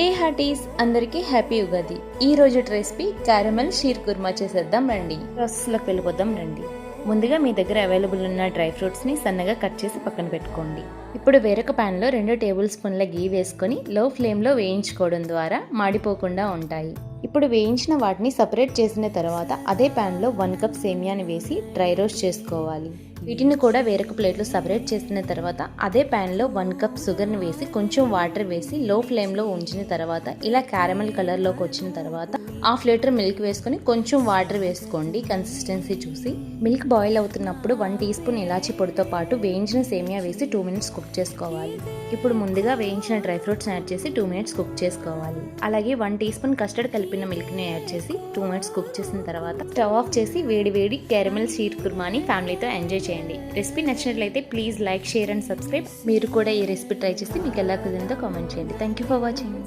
ఏ హార్టీస్ అందరికీ హ్యాపీ ఉగాది. ఈ రోజు రెసిపీ క్యారమెల్ షీర్ కుర్మా చేసేద్దాం రండి. ప్రాసెస్లోకి వెళ్ళిపోదాం రండి. ముందుగా మీ దగ్గర అవైలబుల్ ఉన్న డ్రై ఫ్రూట్స్ని సన్నగా కట్ చేసి పక్కన పెట్టుకోండి. ఇప్పుడు వేరొక ప్యాన్లో 2 టేబుల్ స్పూన్ల గీ వేసుకొని లో ఫ్లేమ్లో వేయించుకోవడం ద్వారా మాడిపోకుండా ఉంటాయి. ఇప్పుడు వేయించిన వాటిని సపరేట్ చేసిన తర్వాత అదే ప్యాన్లో 1 కప్ సేమియాని వేసి డ్రై రోస్ట్ చేసుకోవాలి. వీటిని కూడా వేరొక ప్లేట్లో సపరేట్ చేసిన తర్వాత అదే ప్యాన్లో 1 కప్ షుగర్ని వేసి కొంచెం వాటర్ వేసి లో ఫ్లేమ్లో ఉంచిన తర్వాత ఇలా క్యారమెల్ కలర్లోకి వచ్చిన తర్వాత 1/2 లీటర్ మిల్క్ వేసుకొని కొంచెం వాటర్ వేసుకోండి కన్సిస్టెన్సీ చూసి. మిల్క్ బాయిల్ అవుతున్నప్పుడు 1 టీ స్పూన్ ఇలాచీ పొడితో పాటు వేయించిన సేమియా వేసి 2 మినిట్స్ కుక్ చేసుకోవాలి. ఇప్పుడు ముందుగా వేయించిన డ్రై ఫ్రూట్స్ యాడ్ చేసి 2 మినిట్స్ కుక్ చేసుకోవాలి. అలాగే 1 టీ స్పూన్ కస్టర్డ్ కలిపిన మిల్క్ని యాడ్ చేసి 2 మినిట్స్ కుక్ చేసిన తర్వాత స్టవ్ ఆఫ్ చేసి వేడి వేడి క్యారమెల్ షీర్ కుర్మాని ఫ్యామిలీతో ఎంజాయ్ చేయండి. రెసిపీ నచ్చినట్లయితే please like, share and subscribe. మీరు కూడా ఈ రెసిపీ ట్రై చేసి మీకు ఎలా కుదిరిందో కామెంట్ చేయండి. Thank you for watching.